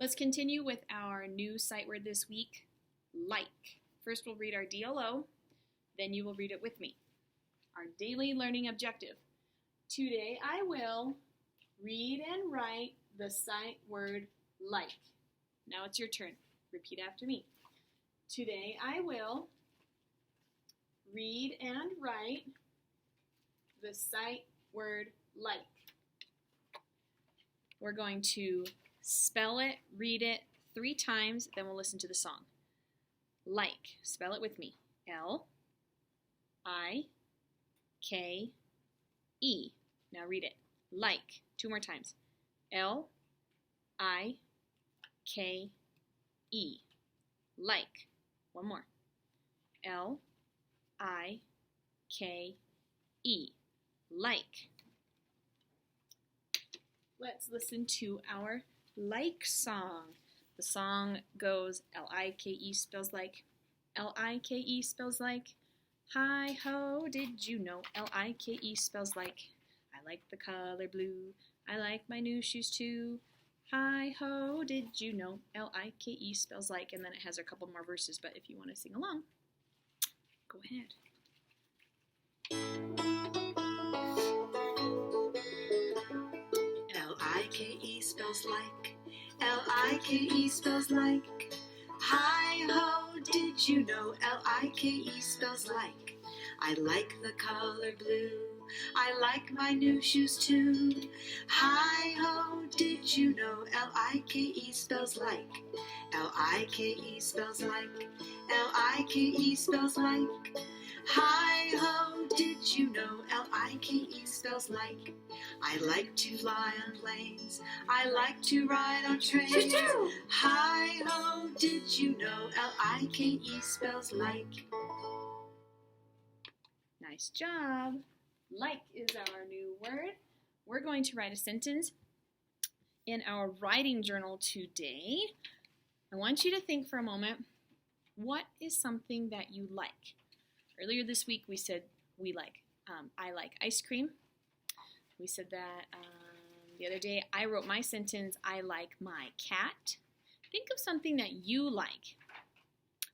Let's continue with our new sight word this week, like. First we'll read our DLO, then you will read it with me. Our daily learning objective. Today I will read and write the sight word like. Now it's your turn. Repeat after me. Today I will read and write the sight word like. We're going to spell it, read it 3 times, then we'll listen to the song. Like. Spell it with me. L-I-K-E. Now read it. Like. 2 more times. L-I-K-E. Like. 1 more. L-I-K-E. Like. Let's listen to our like song. The song goes L-I-K-E spells like. L-I-K-E spells like. Hi-ho, did you know? L-I-K-E spells like. I like the color blue. I like my new shoes too. Hi-ho, did you know? L-I-K-E spells like. And then it has a couple more verses, but if you want to sing along, go ahead. L-I-K-E spells like. L-I-K-E spells like. Hi-ho, did you know? L-I-K-E spells like. I like the color blue. I like my new shoes too. Hi-ho, did you know? L-I-K-E spells like. L-I-K-E spells like. L-I-K-E spells like. Hi-ho, did you know? L-I-K-E spells like. I like to lie on planes. I like to ride on trains. Hi-ho, did you know? L-I-K-E spells like. Nice job. Like is our new word. We're going to write a sentence in our writing journal today. I want you to think for a moment, what is something that you like? Earlier this week we said I like ice cream. We said that the other day. I wrote my sentence, I like my cat. Think of something that you like.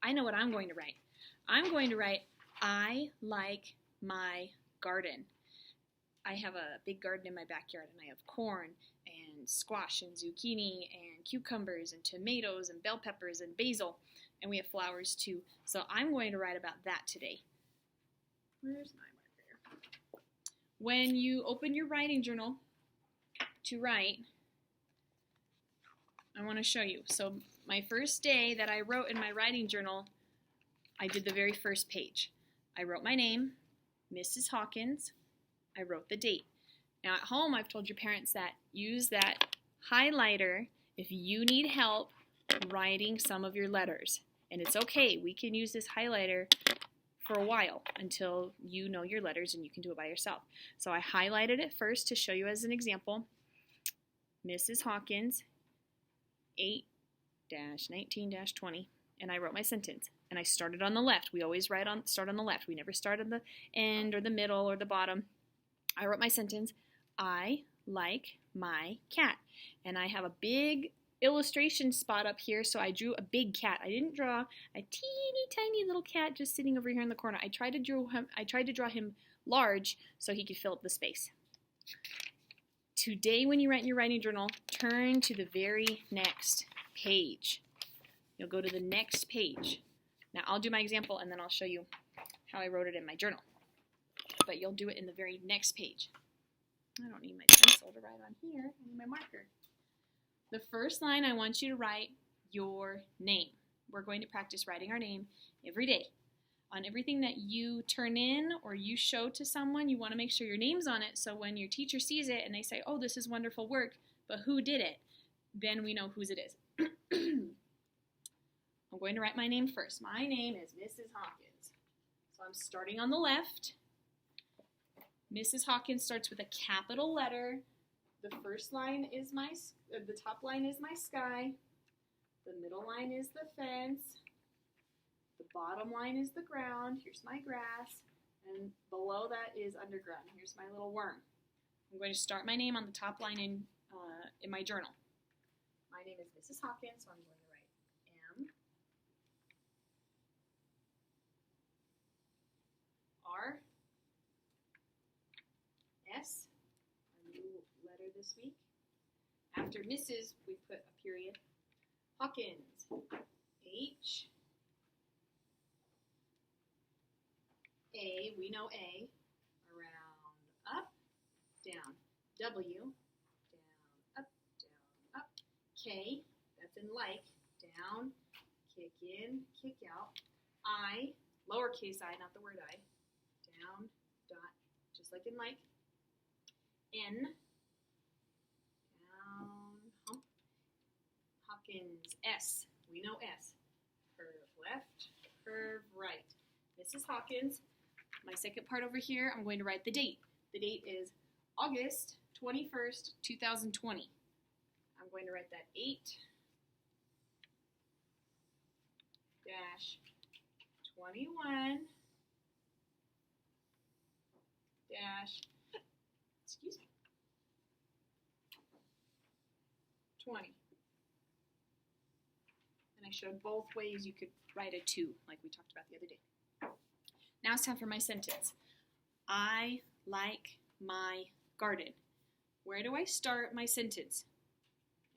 I know what I'm going to write. I'm going to write, I like my garden. I have a big garden in my backyard, and I have corn and squash and zucchini and cucumbers and tomatoes and bell peppers and basil, and we have flowers too. So I'm going to write about that today. Where's my marker? When you open your writing journal to write, I want to show you. So my first day that I wrote in my writing journal, I did the very first page. I wrote my name, Mrs. Hawkins. I wrote the date. Now at home, I've told your parents that use that highlighter if you need help writing some of your letters. And it's okay. We can use this highlighter for a while until you know your letters and you can do it by yourself. So I highlighted it first to show you as an example. Mrs. Hawkins, 8-19-20, and I wrote my sentence. And I started on the left. We always start on the left. We never start on the end or the middle or the bottom. I wrote my sentence, I like my cat. And I have a big illustration spot up here, so I drew a big cat. I didn't draw a teeny tiny little cat just sitting over here in the corner. I tried to draw him large so he could fill up the space. Today, when you write in your writing journal, turn to the very next page. You'll go to the next page. Now, I'll do my example, and then I'll show you how I wrote it in my journal. But you'll do it in the very next page. I don't need my pencil to write on here. I need my marker. The first line, I want you to write your name. We're going to practice writing our name every day. On everything that you turn in or you show to someone, you want to make sure your name's on it, so when your teacher sees it and they say, oh, this is wonderful work, but who did it? Then we know whose it is. I'm going to write my name first. My name is Mrs. Hawkins. So I'm starting on the left. Mrs. Hawkins starts with a capital letter. The first line is the top line is my sky. The middle line is the fence. The bottom line is the ground. Here's my grass. And below that is underground. Here's my little worm. I'm going to start my name on the top line in my journal. My name is Mrs. Hawkins, so I'm going to write M R S, our new letter this week. After Mrs., we put a period. Hawkins, H A, we know A, around, up, down. W, down, up, K, that's in like, down, kick in, kick out. I, lowercase I, not the word I, down, dot, just like in like. N, down, hump. Hawkins, S, we know S. Curve left, curve right. Mrs. Hawkins, my second part over here, I'm going to write the date. The date is August 21st, 2020. I'm going to write that 8-21 excuse me, 20. And I showed both ways you could write a 2, like we talked about the other day. Now it's time for my sentence. I like my garden. Where do I start my sentence?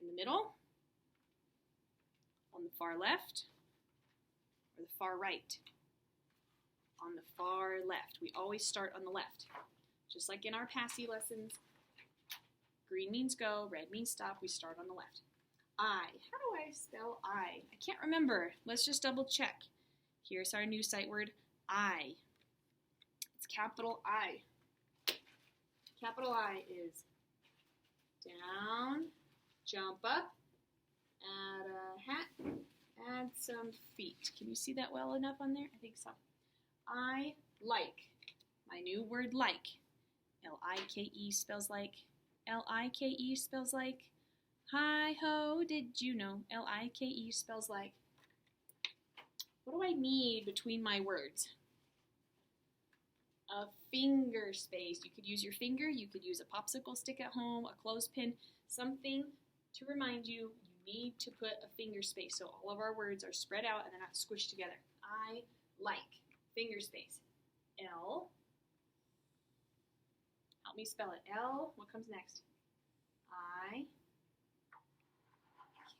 In the middle? On the far left? Or the far right? On the far left. We always start on the left. Just like in our Passy lessons, green means go, red means stop, we start on the left. I. How do I spell I? I can't remember. Let's just double check. Here's our new sight word, I. It's capital I. Capital I is down, jump up, add a hat, add some feet. Can you see that well enough on there? I think so. I like. My new word like. L-I-K-E spells like. L-I-K-E spells like. Hi-ho, did you know? L-I-K-E spells like. What do I need between my words? A finger space. You could use your finger, you could use a popsicle stick at home, a clothespin, something to remind you need to put a finger space so all of our words are spread out and they're not squished together. I like. Finger space. L. Help me spell it. L. What comes next? I.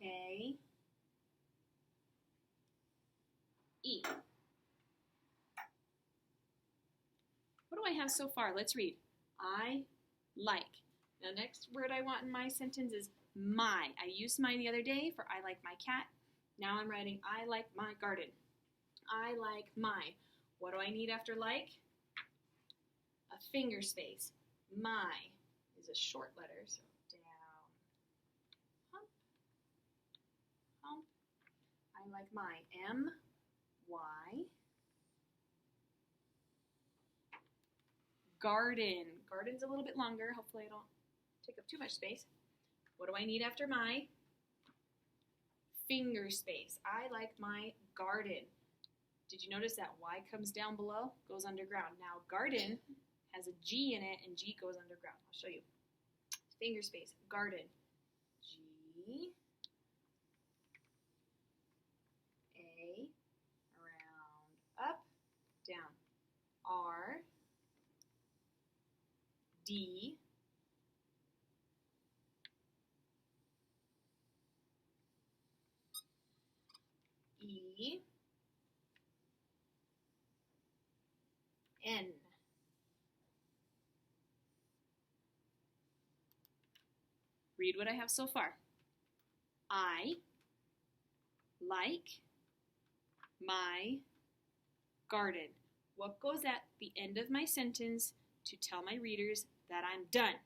K. E. What do I have so far? Let's read. I like. Now, next word I want in my sentence is my. I used my the other day for I like my cat. Now I'm writing I like my garden. I like my. What do I need after like? A finger space. My is a short letter, so down, hump, hump. I like my. M, Y. Garden. Garden's a little bit longer. Hopefully I don't take up too much space. What do I need after my? Finger space. I like my garden. Did you notice that Y comes down below? Goes underground. Now garden has a G in it and G goes underground. I'll show you. Finger space. Garden. G. A. Around. Up. Down. R. D. E. N. Read what I have so far. I like my garden. What goes at the end of my sentence to tell my readers that I'm done?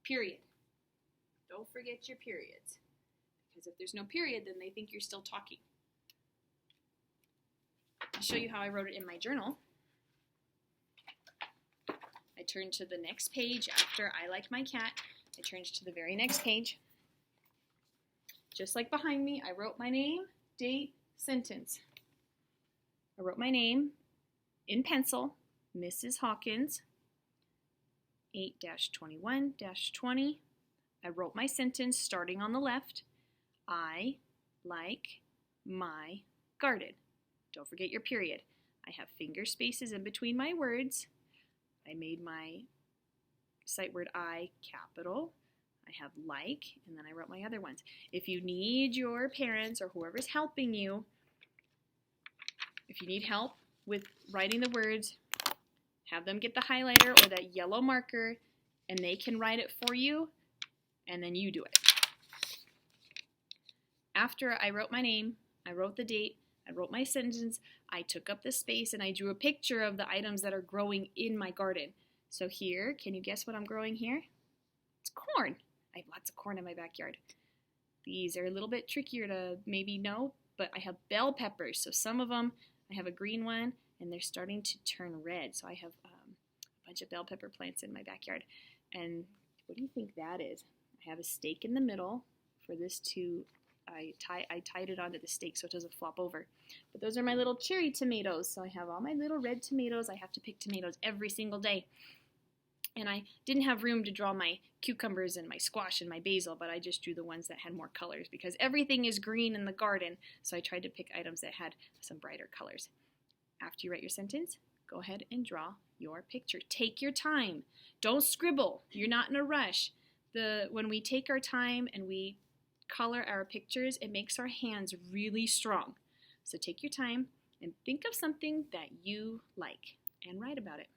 Period. Don't forget your periods. Because if there's no period, then they think you're still talking. I'll show you how I wrote it in my journal. I turned to the next page after I like my cat. I turned to the very next page. Just like behind me, I wrote my name, date, sentence. I wrote my name in pencil, Mrs. Hawkins, 8-21-20. I wrote my sentence starting on the left, I like my garden. Don't forget your period. I have finger spaces in between my words. I made my sight word I capital. I have like, and then I wrote my other ones. If you need your parents or whoever's helping you, if you need help with writing the words, have them get the highlighter or that yellow marker, and they can write it for you, and then you do it. After I wrote my name, I wrote the date, I wrote my sentence, I took up the space, and I drew a picture of the items that are growing in my garden. So here, can you guess what I'm growing here? It's corn. I have lots of corn in my backyard. These are a little bit trickier to maybe know, but I have bell peppers. So some of them, I have a green one, and they're starting to turn red. So I have a bunch of bell pepper plants in my backyard. And what do you think that is? I have a stake in the middle for this to, I tied it onto the stake so it doesn't flop over. But those are my little cherry tomatoes. So I have all my little red tomatoes. I have to pick tomatoes every single day. And I didn't have room to draw my cucumbers and my squash and my basil, but I just drew the ones that had more colors because everything is green in the garden. So I tried to pick items that had some brighter colors. After you write your sentence, go ahead and draw your picture. Take your time. Don't scribble. You're not in a rush. When we take our time and we color our pictures, it makes our hands really strong. So take your time and think of something that you like and write about it.